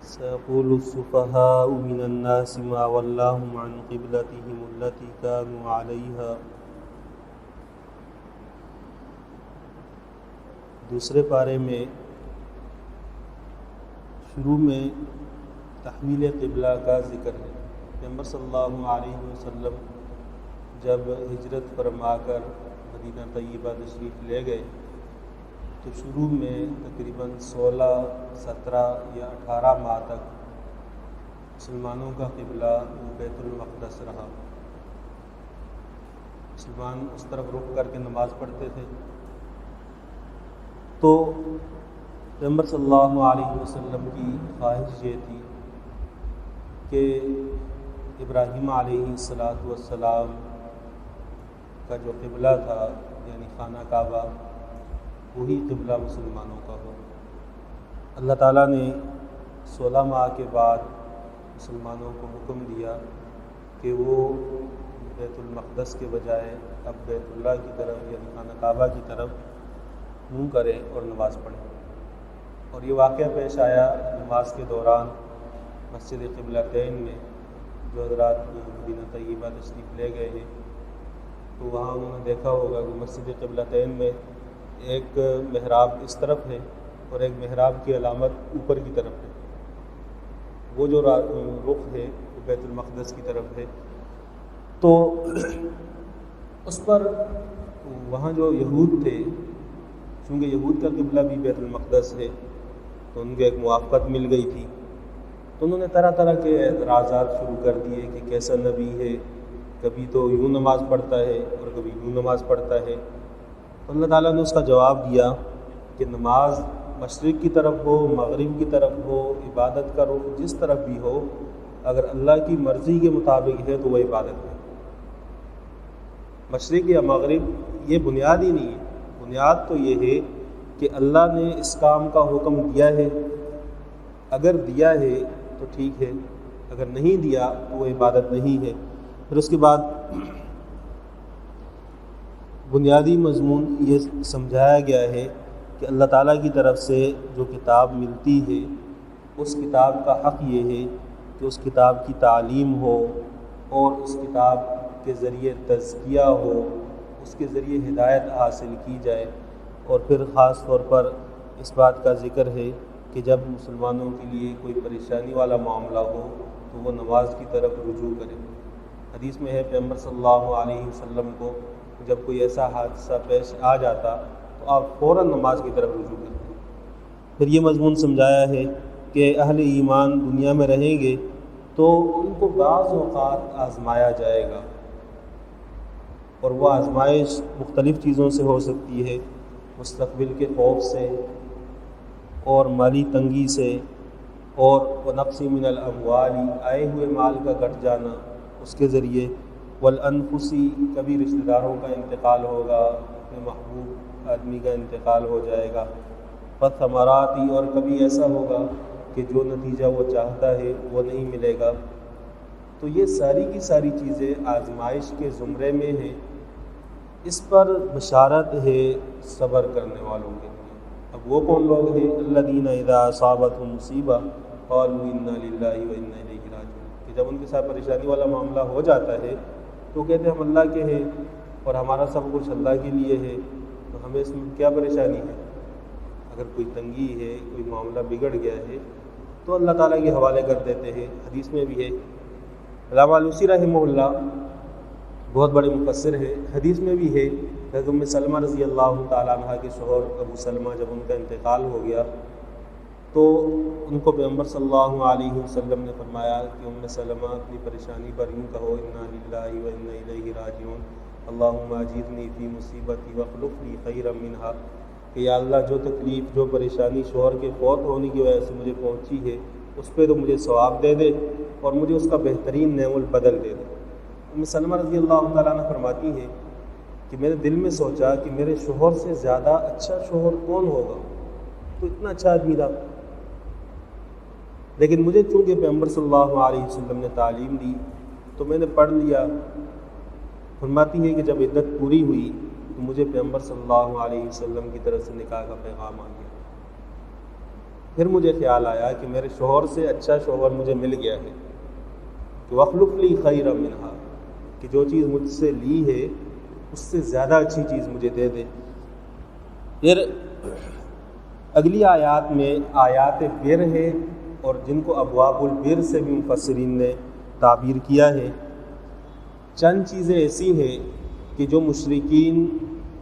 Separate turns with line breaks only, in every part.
سيقول السفهاء من الناس ما ولاهم عن قبلتهم التي كانوا عليها۔ دوسرے پارے میں شروع میں تحویل قبلہ کا ذکر ہے۔ پیغمبر صلی اللہ علیہ وسلم جب ہجرت فرما کر مدینہ طیبہ تشریف لے گئے تو شروع میں تقریباً 16، 17 یا 18 ماہ تک مسلمانوں کا قبلہ بیت المقدس رہا۔ مسلمان اس طرف رخ کر کے نماز پڑھتے تھے۔ تو پیغمبر صلی اللہ علیہ وسلم کی خواہش یہ تھی کہ ابراہیم علیہ السلام کا جو قبلہ تھا یعنی خانہ کعبہ وہی قبلہ مسلمانوں کا ہو۔ اللہ تعالیٰ نے 16 ماہ کے بعد مسلمانوں کو حکم دیا کہ وہ بیت المقدس کے بجائے اب بیت اللہ کی طرف یعنی خانہ کعبہ کی طرف منہ کریں اور نماز پڑھیں۔ اور یہ واقعہ پیش آیا نماز کے دوران مسجد قبلتین میں، جو حضرات مدینہ طیبہ تشریف لے گئے ہیں تو وہاں انہوں نے دیکھا ہوگا کہ مسجد قبلتین میں ایک محراب اس طرف ہے اور ایک محراب کی علامت اوپر کی طرف ہے۔ وہ جو رخ ہے وہ بیت المقدس کی طرف ہے۔ تو اس پر وہاں جو یہود تھے، چونکہ یہود کا قبلہ بھی بیت المقدس ہے تو ان کو ایک موافقت مل گئی تھی، تو انہوں نے طرح طرح کے اعتراضات شروع کر دیے کہ کیسا نبی ہے، کبھی تو یوں نماز پڑھتا ہے اور کبھی یوں نماز پڑھتا ہے۔ اللہ تعالیٰ نے اس کا جواب دیا کہ نماز مشرق کی طرف ہو، مغرب کی طرف ہو، عبادت کا رخ جس طرف بھی ہو، اگر اللہ کی مرضی کے مطابق ہے تو وہ عبادت ہے۔ مشرق یا مغرب یہ بنیاد ہی نہیں ہے، بنیاد تو یہ ہے کہ اللہ نے اس کام کا حکم دیا ہے، اگر دیا ہے تو ٹھیک ہے، اگر نہیں دیا تو وہ عبادت نہیں ہے۔ پھر اس کے بعد بنیادی مضمون یہ سمجھایا گیا ہے کہ اللہ تعالیٰ کی طرف سے جو کتاب ملتی ہے اس کتاب کا حق یہ ہے کہ اس کتاب کی تعلیم ہو اور اس کتاب کے ذریعے تزکیہ ہو، اس کے ذریعے ہدایت حاصل کی جائے۔ اور پھر خاص طور پر اس بات کا ذکر ہے کہ جب مسلمانوں کے لیے کوئی پریشانی والا معاملہ ہو تو وہ نماز کی طرف رجوع کرے۔ حدیث میں ہے پیغمبر صلی اللہ علیہ وسلم کو جب کوئی ایسا حادثہ پیش آ جاتا تو آپ فوراً نماز کی طرف رجوع کرتے۔ پھر یہ مضمون سمجھایا ہے کہ اہل ایمان دنیا میں رہیں گے تو ان کو بعض اوقات آزمایا جائے گا، اور وہ آزمائش مختلف چیزوں سے ہو سکتی ہے، مستقبل کے خوف سے اور مالی تنگی سے، اور ونقص من الاموال آئے ہوئے مال کا گھٹ جانا اس کے ذریعے، والانفسی کبھی رشتہ داروں کا انتقال ہوگا، اپنے محبوب آدمی کا انتقال ہو جائے گا، والثمراتی اور کبھی ایسا ہوگا کہ جو نتیجہ وہ چاہتا ہے وہ نہیں ملے گا۔ تو یہ ساری کی ساری چیزیں آزمائش کے زمرے میں ہیں۔ اس پر بشارت ہے صبر کرنے والوں کے لیے۔ اب وہ کون لوگ ہیں؟ الذین اذا اصابتهم مصیبہ قالوا انا للہ وانا الیہ راجعون، کہ جب ان کے ساتھ پریشانی والا معاملہ ہو جاتا ہے تو کہتے ہیں ہم اللہ کے ہیں اور ہمارا سب کچھ اللہ کے لیے ہے، تو ہمیں اس میں کیا پریشانی ہے؟ اگر کوئی تنگی ہے، کوئی معاملہ بگڑ گیا ہے تو اللہ تعالیٰ کے حوالے کر دیتے ہیں۔ حدیث میں بھی ہے، علامہ علوسی رحمہ اللہ بہت بڑے مفسر ہے، حدیث میں بھی ہے حضرت ام سلمہ رضی اللہ تعالیٰ عنہ کے شوہر ابو سلمہ جب ان کا انتقال ہو گیا تو ان کو پیغمبر صلی اللہ علیہ وسلم نے فرمایا کہ ام سلمہ اپنی پریشانی پر یوں کہو انا للہ وانا الیہ راجعون، اللہم اجرنی فی مصیبتی واخلف لی خیرا منہا، کہ یا اللہ جو تکلیف جو پریشانی شوہر کے فوت ہونے کی وجہ سے مجھے پہنچی ہے اس پہ تو مجھے ثواب دے دے اور مجھے اس کا بہترین نعم البدل دے دے۔ ام سلمہ رضی اللہ تعالیٰ عنہ فرماتی ہیں کہ میں نے دل میں سوچا کہ میرے شوہر سے زیادہ اچھا شوہر کون ہوگا، تو اتنا اچھا آدمی تھا، لیکن مجھے چونکہ پیغمبر صلی اللہ علیہ وسلم نے تعلیم دی تو میں نے پڑھ لیا۔ فرماتی ہے کہ جب عدت پوری ہوئی تو مجھے پیغمبر صلی اللہ علیہ وسلم کی طرف سے نکاح کا پیغام آ گیا۔ پھر مجھے خیال آیا کہ میرے شوہر سے اچھا شوہر مجھے مل گیا ہے، کہ وخلف لی خیرا منہا، کہ جو چیز مجھ سے لی ہے اس سے زیادہ اچھی چیز مجھے دے دے۔ پھر اگلی آیات میں آیات بر ہے، اور جن کو ابواب البر سے بھی مفسرین نے تعبیر کیا ہے۔ چند چیزیں ایسی ہیں کہ جو مشرکین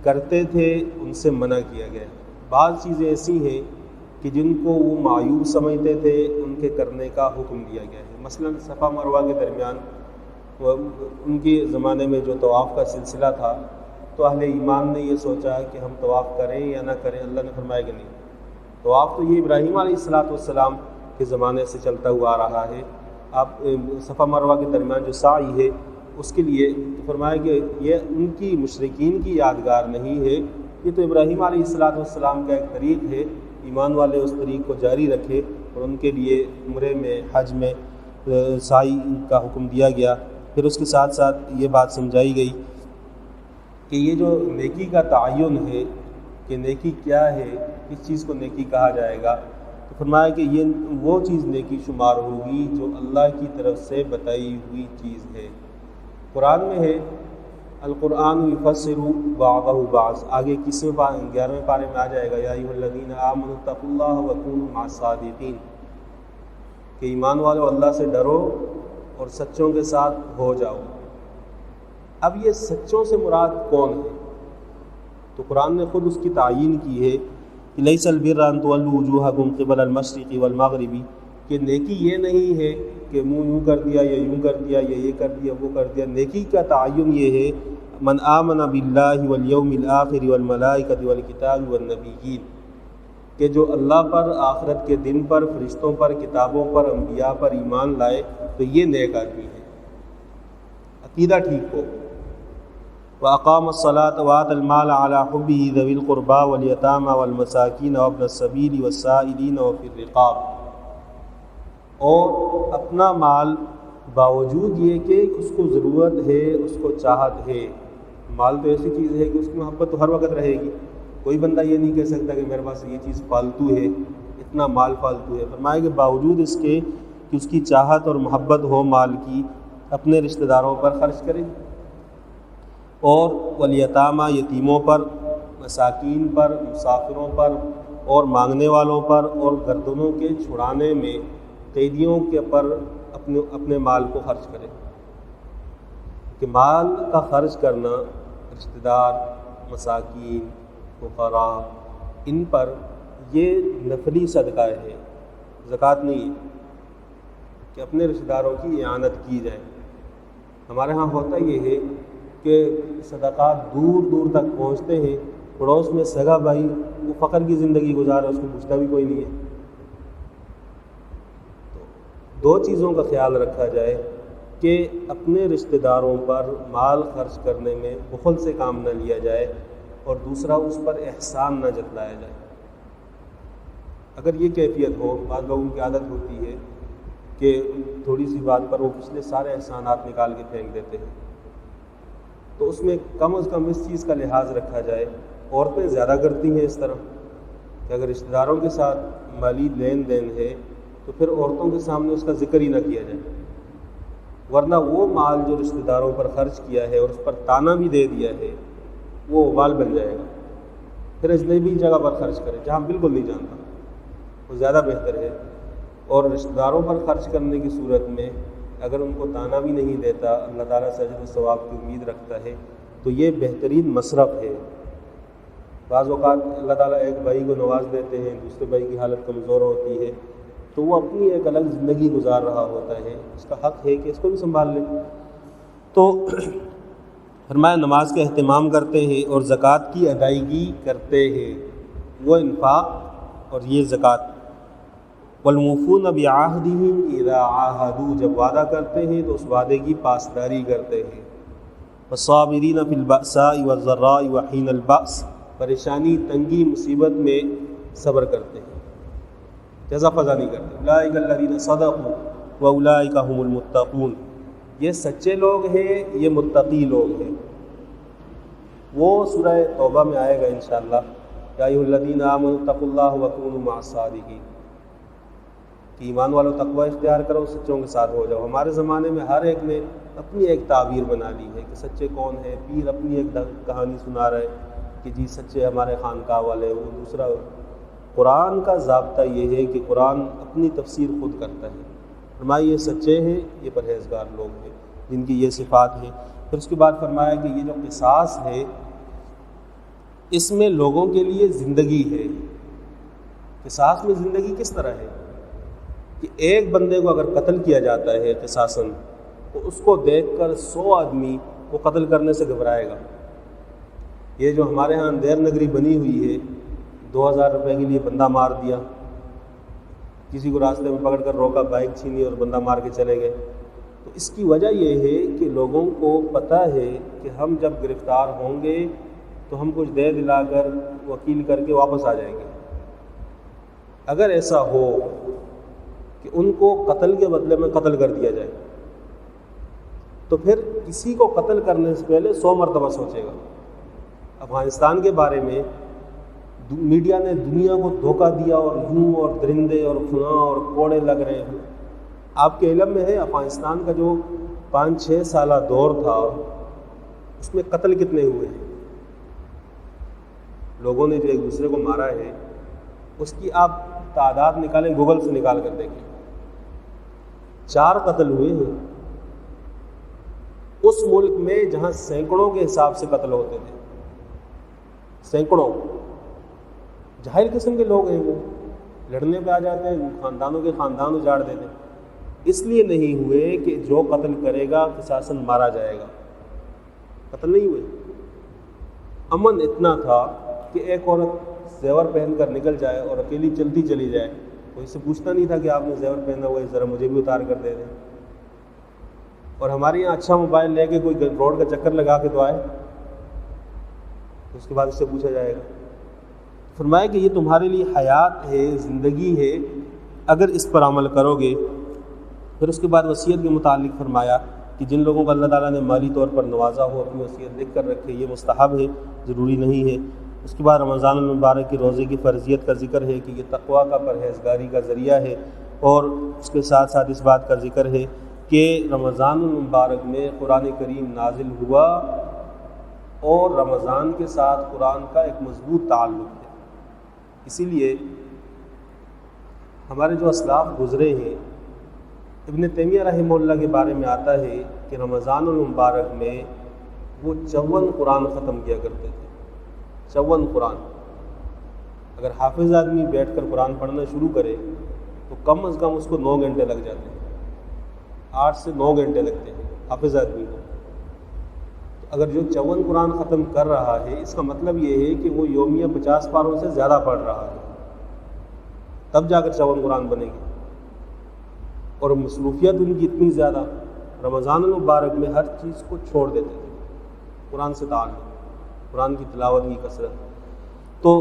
کرتے تھے ان سے منع کیا گیا ہے، بعض چیزیں ایسی ہیں کہ جن کو وہ معیوب سمجھتے تھے ان کے کرنے کا حکم دیا گیا ہے۔ مثلا صفا مروہ کے درمیان ان کے زمانے میں جو طواف کا سلسلہ تھا، تو اہل ایمان نے یہ سوچا کہ ہم طواف کریں یا نہ کریں، اللہ نے فرمایا کہ نہیں، طواف تو یہ ابراہیم علیہ السلام کے زمانے سے چلتا ہوا آ رہا ہے، آپ صفا مروہ کے درمیان جو سعی ہے اس کے لیے فرمایا کہ یہ ان کی مشرکین کی یادگار نہیں ہے، یہ تو ابراہیم علیہ السلام کا ایک طریق ہے، ایمان والے اس طریق کو جاری رکھے، اور ان کے لیے عمرے میں حج میں سعی کا حکم دیا گیا۔ پھر اس کے ساتھ ساتھ یہ بات سمجھائی گئی کہ یہ جو نیکی کا تعین ہے کہ نیکی کیا ہے، کس چیز کو نیکی کہا جائے گا، تو فرمایا کہ یہ وہ چیز نیکی شمار ہوگی جو اللہ کی طرف سے بتائی ہوئی چیز ہے۔ قرآن میں ہے القرآن یفسر بعضہ بعض، آگے 11ویں پارے میں آ جائے گا، یا ایھا الذین آمنوا اتقوا اللہ وکونوا مع الصادقین، کہ ایمان والو اللہ سے ڈرو اور سچوں کے ساتھ ہو جاؤ۔ اب یہ سچوں سے مراد کون ہے؟ تو قرآن نے خود اس کی تعیین کی ہے کہ لیس البر ان تولوا وجوہکم قبل المشرق والمغرب، کہ نیکی یہ نہیں ہے کہ منہ یوں کر دیا یا یوں کر دیا یا یہ کر دیا وہ کر دیا، نیکی کا تعین یہ ہے من آمن باللہ والیوم الآخر والملائکۃ والکتاب والنبیین، کہ جو اللہ پر، آخرت کے دن پر، فرشتوں پر، کتابوں پر، انبیاء پر ایمان لائے تو یہ نیک آدمی ہے، عقیدہ ٹھیک ہو۔ وَأَقَامَ الصَّلَاةَ وَآتَى الْمَالَ عَلَى حُبِّهِ ذَوِي الْقُرْبَى وَالْيَتَامَى وَالْمَسَاكِينَ وَابْنَ السَّبِيلِ وَالسَّائِلِينَ وَفِي الرِّقَابِ، اور اپنا مال باوجود یہ کہ اس کو ضرورت ہے، اس کو چاہت ہے، مال تو ایسی چیز ہے کہ اس کی محبت تو ہر وقت رہے گی، کوئی بندہ یہ نہیں کہہ سکتا کہ میرے پاس یہ چیز فالتو ہے، اتنا مال فالتو ہے۔ فرمایا کہ باوجود اس کے کہ اس کی چاہت اور محبت ہو مال کی، اپنے رشتہ داروں پر خرچ کرے، اور والیتامہ یتیموں پر، مساکین پر، مسافروں پر، اور مانگنے والوں پر، اور گردنوں کے چھڑانے میں قیدیوں کے پر اپنے مال کو خرچ کرے۔ کہ مال کا خرچ کرنا رشتہ دار، مساکین، فقراء، ان پر یہ نفلی صدقہ ہے، زکوٰۃ نہیں ہے کہ اپنے رشتہ داروں کی اعانت کی جائے۔ ہمارے ہاں ہوتا یہ ہے کہ صدقات دور دور تک پہنچتے ہیں، پڑوس میں سگا بھائی وہ فقر کی زندگی گزارا، اس کو پوچھتا بھی کوئی نہیں ہے۔ تو دو چیزوں کا خیال رکھا جائے کہ اپنے رشتہ داروں پر مال خرچ کرنے میں بخل سے کام نہ لیا جائے، اور دوسرا اس پر احسان نہ جتلایا جائے۔ اگر یہ کیفیت ہو، بعض لوگوں کی عادت ہوتی ہے کہ تھوڑی سی بات پر وہ پچھلے سارے احسانات نکال کے پھینک دیتے ہیں، تو اس میں کم از کم اس چیز کا لحاظ رکھا جائے۔ عورتیں زیادہ کرتی ہیں اس طرح کہ اگر رشتہ داروں کے ساتھ مالی لین دین ہے تو پھر عورتوں کے سامنے اس کا ذکر ہی نہ کیا جائے، ورنہ وہ مال جو رشتہ داروں پر خرچ کیا ہے اور اس پر تانا بھی دے دیا ہے وہ وبال بن جائے گا۔ پھر اجنبی جگہ پر خرچ کرے جہاں بالکل نہیں جانتا، وہ زیادہ بہتر ہے۔ اور رشتہ داروں پر خرچ کرنے کی صورت میں اگر ان کو تانا بھی نہیں دیتا، اللہ تعالیٰ سے اجر و ثواب کی امید رکھتا ہے، تو یہ بہترین مصرف ہے۔ بعض اوقات اللہ تعالیٰ ایک بھائی کو نواز دیتے ہیں، دوسرے بھائی کی حالت کمزور ہوتی ہے، تو وہ اپنی ایک الگ زندگی گزار رہا ہوتا ہے، اس کا حق ہے کہ اس کو بھی سنبھال لے۔ تو فرمایا نماز کا اہتمام کرتے ہیں اور زکوٰۃ کی ادائیگی کرتے ہیں، وہ انفاق اور یہ زکوٰۃ۔ والموفون بعہدہم اذا عاہدوا، جب وعدہ کرتے ہیں تو اس وعدے کی پاسداری کرتے ہیں۔ والصابرین فی البأساء والضراء وحین البأس، پریشانی، تنگی، مصیبت میں صبر کرتے ہیں، جزا فضا نہیں کرتے۔ اولئک الذین صدقوا واولئک هم المتقون، یہ سچے لوگ ہیں، یہ متقی لوگ ہیں۔ وہ سورہ توبہ میں آئے گا انشاءاللہ، یا ایھا الذین آمنوا اتقوا اللہ وکونوا مع الصادقین۔ کہ ایمان والو تقوی اختیار کرو، سچوں کے ساتھ ہو جاؤ۔ ہمارے زمانے میں ہر ایک نے اپنی ایک تعبیر بنا لی ہے کہ سچے کون ہیں، پیر اپنی ایک کہانی سنا رہے کہ جی سچے ہمارے خانقاہ والے، وہ دوسرا۔ قرآن کا ضابطہ یہ ہے کہ قرآن اپنی تفسیر خود کرتا ہے، فرمایا یہ سچے ہیں، یہ پرہیزگار لوگ ہیں جن کی یہ صفات ہیں۔ پھر اس کے بعد فرمایا کہ یہ جو قصاص ہے اس میں لوگوں کے لیے زندگی ہے۔ قصاص میں زندگی کس طرح ہے کہ ایک بندے کو اگر قتل کیا جاتا ہے قصاصاً تو اس کو دیکھ کر 100 آدمی کو قتل کرنے سے گھبرائے گا۔ یہ جو ہمارے ہاں اندھیر نگری بنی ہوئی ہے، 2000 روپے کے لیے بندہ مار دیا، کسی کو راستے میں پکڑ کر روکا، بائک چھینی اور بندہ مار کے چلے گئے، تو اس کی وجہ یہ ہے کہ لوگوں کو پتہ ہے کہ ہم جب گرفتار ہوں گے تو ہم کچھ دے دلا کر وکیل کر کے واپس آ جائیں گے۔ اگر ایسا ہو کہ ان کو قتل کے بدلے میں قتل کر دیا جائے تو پھر کسی کو قتل کرنے سے پہلے 100 مرتبہ سوچے گا۔ افغانستان کے بارے میں میڈیا نے دنیا کو دھوکہ دیا، اور یوں اور درندے اور فلاں اور کوڑے لگ رہے ہیں۔ آپ کے علم میں ہے افغانستان کا جو 5-6 سالہ دور تھا اس میں قتل کتنے ہوئے ہیں؟ لوگوں نے جو ایک دوسرے کو مارا ہے اس کی آپ تعداد نکالیں، گوگل سے نکال کر دیکھیں، 4 قتل ہوئے ہیں اس ملک میں جہاں سینکڑوں کے حساب سے قتل ہوتے تھے، سینکڑوں۔ جاہل قسم کے لوگ ہیں، وہ لڑنے پہ آ جاتے ہیں، خاندانوں کے خاندان اجاڑ دیتے ہیں۔ اس لیے نہیں ہوئے کہ جو قتل کرے گا قصاصاً مارا جائے گا، قتل نہیں ہوئے۔ امن اتنا تھا کہ ایک عورت زیور پہن کر نکل جائے اور اکیلی چلتی چلی جائے، کوئی سے پوچھتا نہیں تھا کہ آپ نے زیور پہنا ہوا ہے، ذرا مجھے بھی اتار کر دے دیں۔ اور ہمارے یہاں اچھا موبائل لے کے کوئی روڈ کا چکر لگا کے تو آئے، اس کے بعد اس سے پوچھا جائے گا۔ فرمایا کہ یہ تمہارے لیے حیات ہے، زندگی ہے، اگر اس پر عمل کرو گے۔ پھر اس کے بعد وصیت کے متعلق فرمایا کہ جن لوگوں کو اللہ تعالیٰ نے مالی طور پر نوازا ہو اپنی وصیت لکھ کر رکھے، یہ مستحب ہے، ضروری نہیں ہے۔ اس کے بعد رمضان المبارک کے روزے کی فرضیت کا ذکر ہے کہ یہ تقویٰ کا، پرہیزگاری کا ذریعہ ہے، اور اس کے ساتھ ساتھ اس بات کا ذکر ہے کہ رمضان المبارک میں قرآن کریم نازل ہوا، اور رمضان کے ساتھ قرآن کا ایک مضبوط تعلق ہے۔ اسی لیے ہمارے جو اسلاف گزرے ہیں، ابن تیمیہ رحمہ اللہ کے بارے میں آتا ہے کہ رمضان المبارک میں وہ 54 قرآن ختم کیا کرتے تھے، 54 قرآن۔ اگر حافظ آدمی بیٹھ کر قرآن پڑھنا شروع کرے تو کم از کم اس کو 9 گھنٹے لگ جاتے ہیں، 8 سے 9 گھنٹے لگتے ہیں حافظ آدمی کو۔ اگر جو 54 قرآن ختم کر رہا ہے، اس کا مطلب یہ ہے کہ وہ یومیہ 50 پاروں سے زیادہ پڑھ رہا ہے، تب جا کر 54 قرآن بنے گے۔ اور مصروفیت ان کی اتنی زیادہ، رمضان المبارک میں ہر چیز کو چھوڑ دیتے تھے، قرآن سے تعلق، قرآن کی تلاوت کی کثرت۔ تو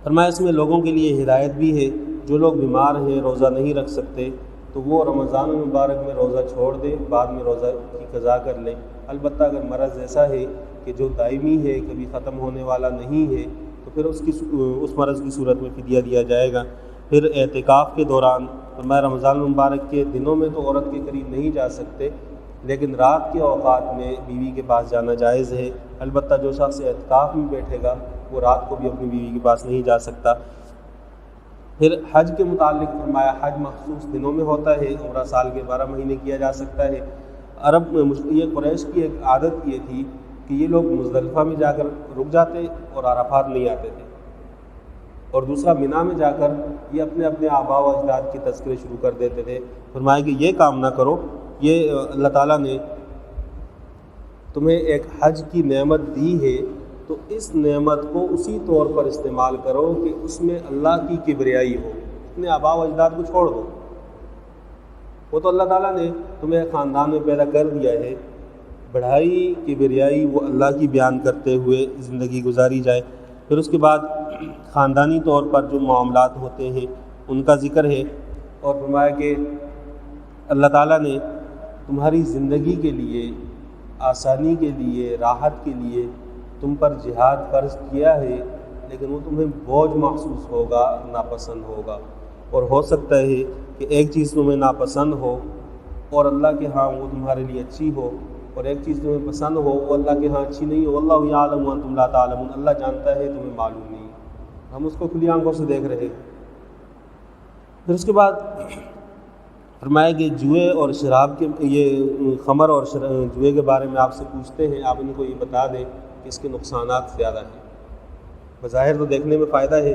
فرمایا اس میں لوگوں کے لیے ہدایت بھی ہے، جو لوگ بیمار ہیں، روزہ نہیں رکھ سکتے، تو وہ رمضان المبارک میں روزہ چھوڑ دیں، بعد میں روزہ کی قضا کر لیں۔ البتہ اگر مرض ایسا ہے کہ جو دائمی ہے، کبھی ختم ہونے والا نہیں ہے، تو پھر اس مرض کی صورت میں فدیہ دیا جائے گا۔ پھر اعتکاف کے دوران فرمایا رمضان المبارک کے دنوں میں تو عورت کے قریب نہیں جا سکتے، لیکن رات کے اوقات میں بیوی کے پاس جانا جائز ہے۔ البتہ جو شخص اعتکاف میں بیٹھے گا وہ رات کو بھی اپنی بیوی کے پاس نہیں جا سکتا۔ پھر حج کے متعلق فرمایا حج مخصوص دنوں میں ہوتا ہے، عمرہ سال کے 12 مہینے کیا جا سکتا ہے۔ عرب میں یہ قریش کی ایک عادت یہ تھی کہ یہ لوگ مزدلفہ میں جا کر رک جاتے اور عرفات نہیں آتے تھے، اور دوسرا مینا میں جا کر یہ اپنے اپنے آباء و اجداد کی تذکرے شروع کر دیتے تھے۔ فرمایا کہ یہ کام نہ کرو، یہ اللہ تعالیٰ نے تمہیں ایک حج کی نعمت دی ہے تو اس نعمت کو اسی طور پر استعمال کرو کہ اس میں اللہ کی کبریائی ہو، اپنے آباء و اجداد کو چھوڑ دو۔ وہ تو اللہ تعالیٰ نے تمہیں خاندان میں پیدا کر دیا ہے، بڑھائی کبریائی وہ اللہ کی بیان کرتے ہوئے زندگی گزاری جائے۔ پھر اس کے بعد خاندانی طور پر جو معاملات ہوتے ہیں ان کا ذکر ہے، اور فرمایا کہ اللہ تعالیٰ نے تمہاری زندگی کے لیے، آسانی کے لیے، راحت کے لیے تم پر جہاد فرض کیا ہے، لیکن وہ تمہیں بوجھ محسوس ہوگا، ناپسند ہوگا۔ اور ہو سکتا ہے کہ ایک چیز تمہیں ناپسند ہو اور اللہ کے ہاں وہ تمہارے لیے اچھی ہو، اور ایک چیز تمہیں پسند ہو وہ اللہ کے ہاں اچھی نہیں ہو۔ واللہ یعلم وانتم لا تعلمون، اللہ جانتا ہے تمہیں معلوم نہیں، ہم اس کو کھلی آنکھوں سے دیکھ رہے ہیں۔ پھر اس کے بعد فرمایا کہ جوئے اور شراب کے، یہ خمر اور جوئے کے بارے میں آپ سے پوچھتے ہیں، آپ ان کو یہ بتا دیں کہ اس کے نقصانات زیادہ ہیں۔ بظاہر تو دیکھنے میں فائدہ ہے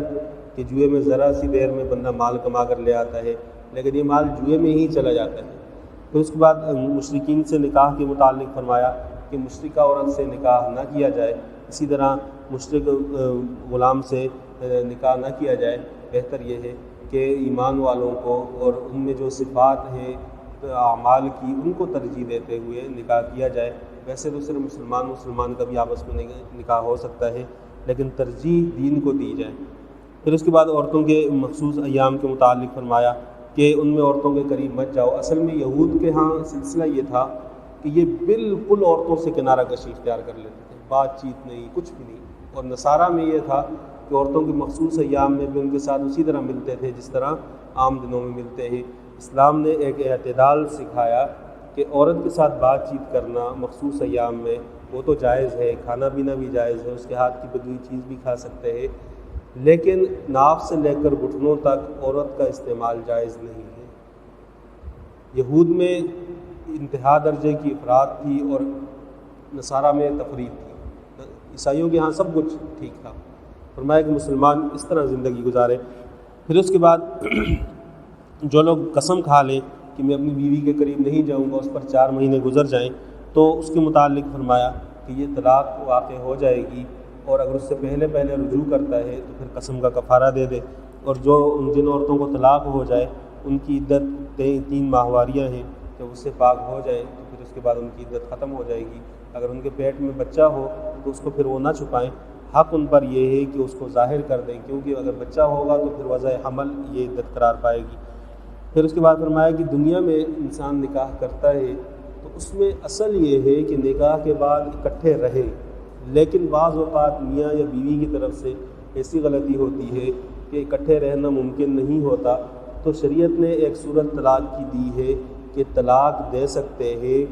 کہ جوئے میں ذرا سی دیر میں بندہ مال کما کر لے آتا ہے، لیکن یہ مال جوئے میں ہی چلا جاتا ہے۔ پھر اس کے بعد مشرکین سے نکاح کے متعلق فرمایا کہ مشرکہ عورت سے نکاح نہ کیا جائے، اسی طرح مشرک غلام سے نکاح نہ کیا جائے، بہتر یہ ہے کہ ایمان والوں کو اور ان میں جو صفات ہیں اعمال کی ان کو ترجیح دیتے ہوئے نکاح کیا جائے۔ ویسے تو صرف مسلمان کا بھی آپس میں نکاح ہو سکتا ہے، لیکن ترجیح دین کو دی جائے۔ پھر اس کے بعد عورتوں کے مخصوص ایام کے متعلق فرمایا کہ ان میں عورتوں کے قریب مت جاؤ۔ اصل میں یہود کے ہاں سلسلہ یہ تھا کہ یہ بالکل عورتوں سے کنارہ کشی اختیار کر لیتے تھے، بات چیت نہیں، کچھ بھی نہیں۔ اور نصارہ میں یہ تھا کہ عورتوں کے مخصوص ایام میں بھی ان کے ساتھ اسی طرح ملتے تھے جس طرح عام دنوں میں ملتے ہیں۔ اسلام نے ایک اعتدال سکھایا کہ عورت کے ساتھ بات چیت کرنا مخصوص ایام میں وہ تو جائز ہے، کھانا پینا بھی جائز ہے، اس کے ہاتھ کی بنی ہوئی چیز بھی کھا سکتے ہیں، لیکن ناف سے لے کر گھٹنوں تک عورت کا استعمال جائز نہیں ہے۔ یہود میں انتہا درجے کی افراط تھی اور نصارہ میں تفریط تھی، عیسائیوں کے ہاں سب کچھ ٹھیک تھا۔ فرمایا کہ مسلمان اس طرح زندگی گزارے۔ پھر اس کے بعد جو لوگ قسم کھا لیں کہ میں اپنی بیوی کے قریب نہیں جاؤں گا، اس پر 4 مہینے گزر جائیں تو اس کے متعلق فرمایا کہ یہ طلاق واقع ہو جائے گی، اور اگر اس سے پہلے رجوع کرتا ہے تو پھر قسم کا کفارہ دے دے۔ اور جن عورتوں کو طلاق ہو جائے ان کی عدت 3 ماہواریاں ہیں، جب اس سے پاک ہو جائیں تو پھر اس کے بعد ان کی عدت ختم ہو جائے گی۔ اگر ان کے پیٹ میں بچہ ہو تو اس کو پھر وہ نہ چھپائیں، حق ان پر یہ ہے کہ اس کو ظاہر کر دیں، کیونکہ اگر بچہ ہوگا تو پھر وضع حمل یہ عدت قرار پائے گی۔ پھر اس کے بعد فرمایا کہ دنیا میں انسان نکاح کرتا ہے تو اس میں اصل یہ ہے کہ نکاح کے بعد اکٹھے رہے، لیکن بعض اوقات میاں یا بیوی کی طرف سے ایسی غلطی ہوتی ہے کہ اکٹھے رہنا ممکن نہیں ہوتا، تو شریعت نے ایک صورت طلاق کی دی ہے کہ طلاق دے سکتے ہیں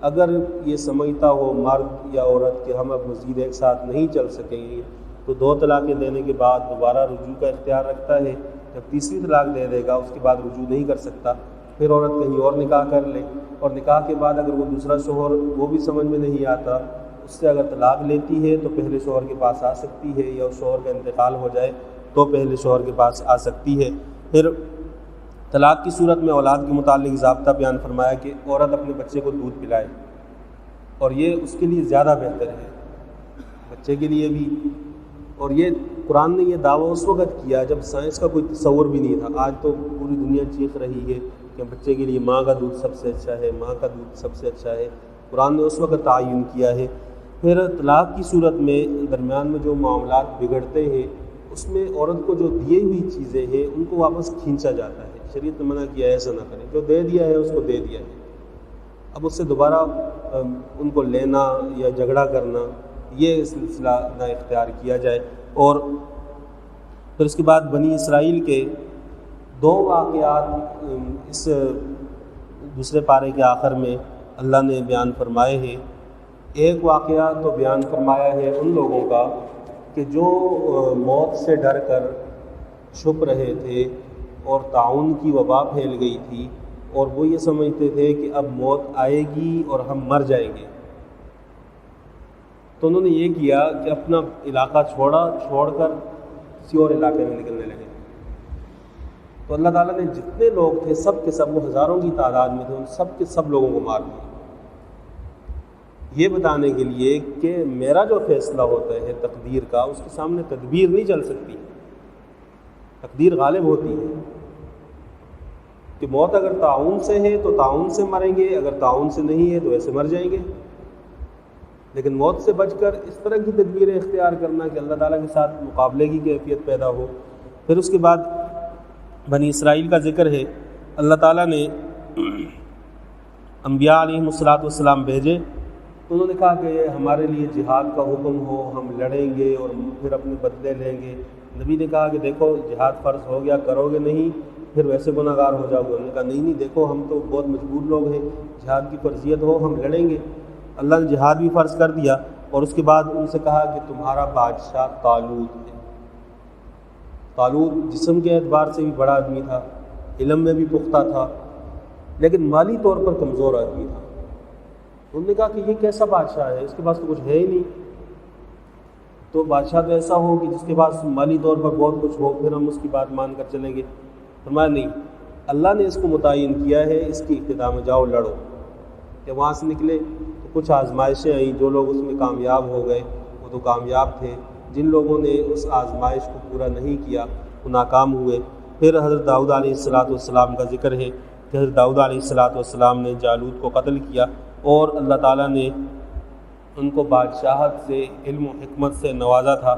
اگر یہ سمجھتا ہو مرد یا عورت کہ ہم اب مزید ایک ساتھ نہیں چل سکیں گے، تو 2 طلاقیں دینے کے بعد دوبارہ رجوع کا اختیار رکھتا ہے۔ جب تیسری طلاق دے دے گا اس کے بعد رجوع نہیں کر سکتا، پھر عورت کہیں اور نکاح کر لے، اور نکاح کے بعد اگر وہ دوسرا شوہر وہ بھی سمجھ میں نہیں آتا، اس سے اگر طلاق لیتی ہے تو پہلے شوہر کے پاس آ سکتی ہے، یا اس شوہر کا انتقال ہو جائے تو پہلے شوہر کے پاس آ سکتی ہے۔ پھر طلاق کی صورت میں اولاد کے متعلق ضابطہ بیان فرمایا کہ عورت اپنے بچے کو دودھ پلائے، اور یہ اس کے لیے زیادہ بہتر ہے، بچے کے لیے بھی۔ اور یہ قرآن نے یہ دعویٰ اس وقت کیا جب سائنس کا کوئی تصور بھی نہیں تھا۔ آج تو پوری دنیا چیخ رہی ہے کہ بچے کے لیے ماں کا دودھ سب سے اچھا ہے، ماں کا دودھ سب سے اچھا ہے، قرآن نے اس وقت تعین کیا ہے۔ پھر طلاق کی صورت میں درمیان میں جو معاملات بگڑتے ہیں اس میں عورت کو جو دی ہوئی چیزیں ہیں ان کو واپس کھینچا جاتا ہے۔ شریعت نے منع کیا ہے ایسا نہ کریں، جو دے دیا ہے اس کو دے دیا ہے، اب اس سے دوبارہ ان کو لینا یا جھگڑا کرنا یہ سلسلہ نہ اختیار کیا جائے۔ اور پھر اس کے بعد بنی اسرائیل کے 2 واقعات اس دوسرے پارے کے آخر میں اللہ نے بیان فرمائے ہیں۔ ایک واقعہ تو بیان فرمایا ہے ان لوگوں کا کہ جو موت سے ڈر کر چھپ رہے تھے اور طاعون کی وبا پھیل گئی تھی، اور وہ یہ سمجھتے تھے کہ اب موت آئے گی اور ہم مر جائیں گے، تو انہوں نے یہ کیا کہ اپنا علاقہ چھوڑ کر کسی اور علاقے میں نکلنے لگے۔ تو اللہ تعالیٰ نے جتنے لوگ تھے سب کے سب، وہ ہزاروں کی تعداد میں تھے، ان سب کے سب لوگوں کو مار دیا، یہ بتانے کے لیے کہ میرا جو فیصلہ ہوتا ہے تقدیر کا، اس کے سامنے تدبیر نہیں چل سکتی، تقدیر غالب ہوتی ہے۔ کہ موت اگر طاعون سے ہے تو طاعون سے مریں گے، اگر طاعون سے نہیں ہے تو ایسے مر جائیں گے، لیکن موت سے بچ کر اس طرح کی تدبیریں اختیار کرنا کہ اللہ تعالیٰ کے ساتھ مقابلے کی کیفیت پیدا ہو۔ پھر اس کے بعد بنی اسرائیل کا ذکر ہے، اللہ تعالیٰ نے انبیاء علیہم السلام بھیجے، تو انہوں نے کہا کہ ہمارے لیے جہاد کا حکم ہو، ہم لڑیں گے اور پھر اپنے بدلے لیں گے۔ نبی نے کہا کہ دیکھو جہاد فرض ہو گیا، کرو گے نہیں پھر ویسے گناہ گار ہو جاؤ گے؟ انہوں نے کہا نہیں دیکھو ہم تو بہت مجبور لوگ ہیں، جہاد کی فرضیت ہو ہم لڑیں گے۔ اللہ نے جہاد بھی فرض کر دیا، اور اس کے بعد ان سے کہا کہ تمہارا بادشاہ طالوت ہے۔ طالوت جسم کے اعتبار سے بھی بڑا آدمی تھا، علم میں بھی پختہ تھا، لیکن مالی طور پر کمزور آدمی تھا۔ انہوں نے کہا کہ یہ کیسا بادشاہ ہے، اس کے پاس تو کچھ ہے ہی نہیں، تو بادشاہ تو ایسا ہو کہ جس کے پاس مالی طور پر بہت کچھ ہو، پھر ہم اس کی بات مان کر چلیں گے۔ فرمایا نہیں، اللہ نے اس کو متعین کیا ہے، اس کی ابتدا میں جاؤ لڑو۔ کہ وہاں سے نکلے تو کچھ آزمائشیں آئیں، جو لوگ اس میں کامیاب ہو گئے وہ تو کامیاب تھے، جن لوگوں نے اس آزمائش کو پورا نہیں کیا وہ ناکام ہوئے۔ پھر حضرت داؤد علیہ السلام کا ذکر ہے کہ حضرت داؤد علیہ السلام نے جالوت کو قتل کیا، اور اللہ تعالیٰ نے ان کو بادشاہت سے، علم و حکمت سے نوازا تھا۔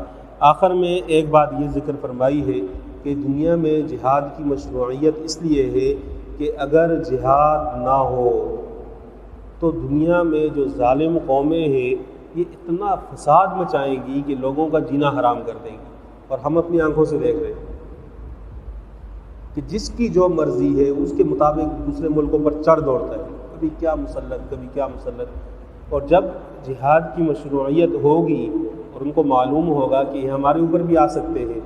آخر میں ایک بات یہ ذکر فرمائی ہے کہ دنیا میں جہاد کی مشروعیت اس لیے ہے کہ اگر جہاد نہ ہو تو دنیا میں جو ظالم قومیں ہیں یہ اتنا فساد مچائیں گی کہ لوگوں کا جینا حرام کر دیں گی، اور ہم اپنی آنکھوں سے دیکھ رہے ہیں کہ جس کی جو مرضی ہے اس کے مطابق دوسرے ملکوں پر چڑھ دوڑتا ہے، کبھی کیا مسلط کبھی کیا مسلط۔ اور جب جہاد کی مشروعیت ہوگی اور ان کو معلوم ہوگا کہ یہ ہمارے اوپر بھی آ سکتے ہیں،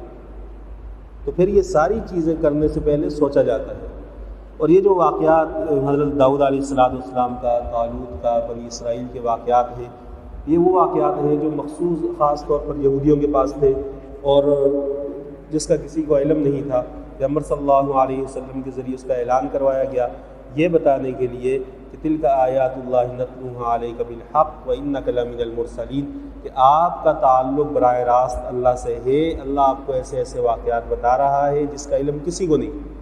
تو پھر یہ ساری چیزیں کرنے سے پہلے سوچا جاتا ہے۔ اور یہ جو واقعات حضرت داؤد علیہ السلام کا، طالوت کا، بنی اسرائیل کے واقعات ہیں، یہ وہ واقعات ہیں جو مخصوص خاص طور پر یہودیوں کے پاس تھے، اور جس کا کسی کو علم نہیں تھا۔ پیغمبر صلی اللہ علیہ وسلم کے ذریعے اس کا اعلان کروایا گیا، یہ بتانے کے لیے کہ تلک آیات اللہ نتلوہا علیک بالحق وانک لمن المرسلین، کہ آپ کا تعلق براہ راست اللہ سے ہے، اللہ آپ کو ایسے ایسے واقعات بتا رہا ہے جس کا علم کسی کو نہیں،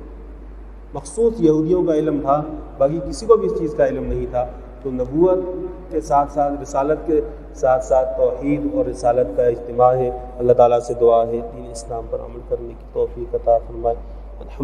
مخصوص یہودیوں کا علم تھا، باقی کسی کو بھی اس چیز کا علم نہیں تھا۔ تو نبوت کے ساتھ ساتھ رسالت کے ساتھ ساتھ توحید اور رسالت کا اجتماع ہے۔ اللہ تعالیٰ سے دعا ہے دین اسلام پر عمل کرنے کی توفیق عطا فرمائے۔